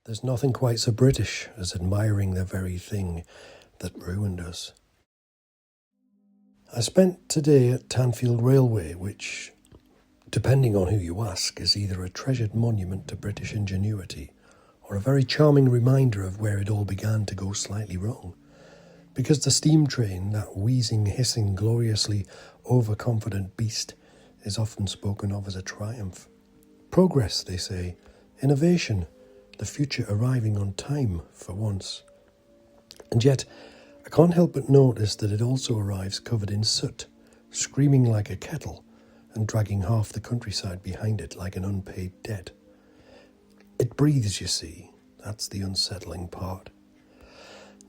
There's nothing quite so British as admiring the very thing that ruined us. I spent today at Tanfield Railway, which, depending on who you ask, is either a treasured monument to British ingenuity or a very charming reminder of where it all began to go slightly wrong. Because the steam train, that wheezing, hissing, gloriously overconfident beast, is often spoken of as a triumph. Progress, they say, innovation, the future arriving on time for once. And yet, I can't help but notice that it also arrives covered in soot, screaming like a kettle, and dragging half the countryside behind it like an unpaid debt. It breathes, you see. That's the unsettling part.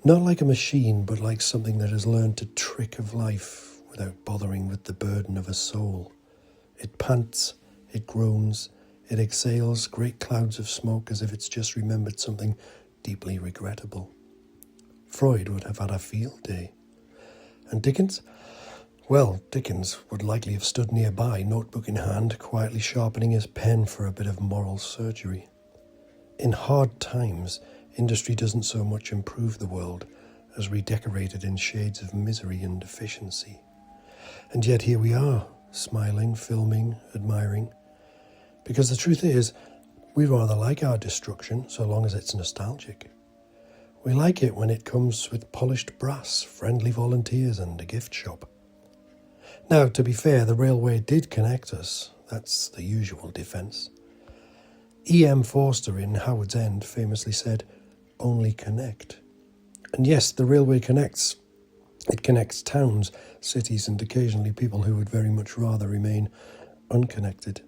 Not like a machine, but like something that has learned to trick of life without bothering with the burden of a soul. It pants, it groans, it exhales great clouds of smoke as if it's just remembered something deeply regrettable. Freud would have had a field day. And Dickens? Well, Dickens would likely have stood nearby, notebook in hand, quietly sharpening his pen for a bit of moral surgery. In hard times, industry doesn't so much improve the world as redecorate it in shades of misery and efficiency. And yet here we are, smiling, filming, admiring. Because the truth is, we rather like our destruction so long as it's nostalgic. We like it when it comes with polished brass, friendly volunteers and a gift shop. Now, to be fair, the railway did connect us. That's the usual defence. E.M. Forster in Howard's End famously said, "Only connect." And yes, the railway connects. It connects towns, cities, and occasionally people who would very much rather remain unconnected.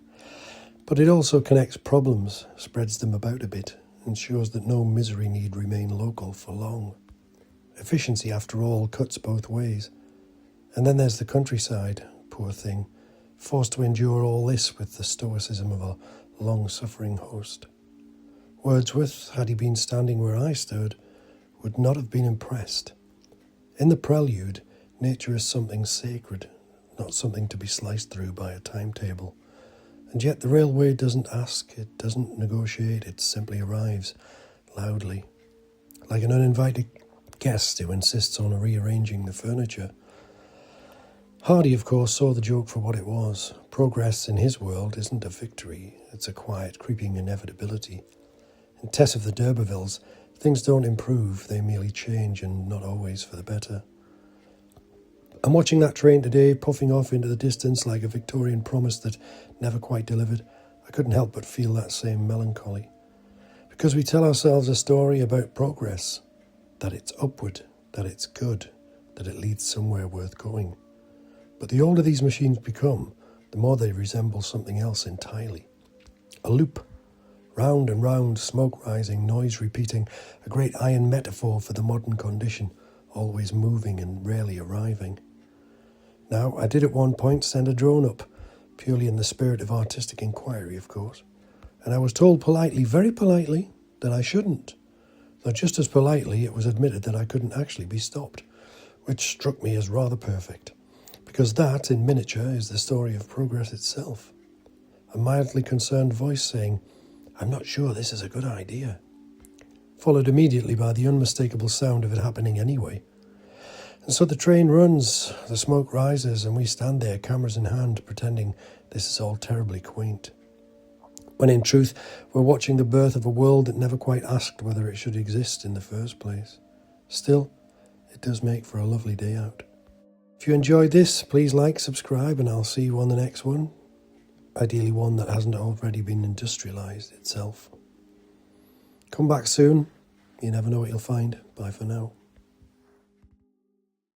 But it also connects problems, spreads them about a bit, ensures that no misery need remain local for long. Efficiency, after all, cuts both ways. And then there's the countryside, poor thing, forced to endure all this with the stoicism of a long-suffering host. Wordsworth, had he been standing where I stood, would not have been impressed. In the prelude, nature is something sacred, not something to be sliced through by a timetable. And yet the railway doesn't ask, it doesn't negotiate, it simply arrives, loudly, like an uninvited guest who insists on rearranging the furniture. Hardy, of course, saw the joke for what it was. Progress in his world isn't a victory, it's a quiet, creeping inevitability. In Tess of the D'Urbervilles, things don't improve, they merely change, and not always for the better. I'm watching that train today, puffing off into the distance like a Victorian promise that never quite delivered. I couldn't help but feel that same melancholy. Because we tell ourselves a story about progress, that it's upward, that it's good, that it leads somewhere worth going. But the older these machines become, the more they resemble something else entirely. A loop. Round and round, smoke rising, noise repeating, a great iron metaphor for the modern condition, always moving and rarely arriving. Now, I did at one point send a drone up, purely in the spirit of artistic inquiry, of course, and I was told politely, very politely, that I shouldn't, though just as politely it was admitted that I couldn't actually be stopped, which struck me as rather perfect, because that, in miniature, is the story of progress itself. A mildly concerned voice saying, "I'm not sure this is a good idea," followed immediately by the unmistakable sound of it happening anyway. And so the train runs, the smoke rises, and we stand there, cameras in hand, pretending this is all terribly quaint. When in truth, we're watching the birth of a world that never quite asked whether it should exist in the first place. Still, it does make for a lovely day out. If you enjoyed this, please like, subscribe, and I'll see you on the next one. Ideally one that hasn't already been industrialised itself. Come back soon. You never know what you'll find. Bye for now.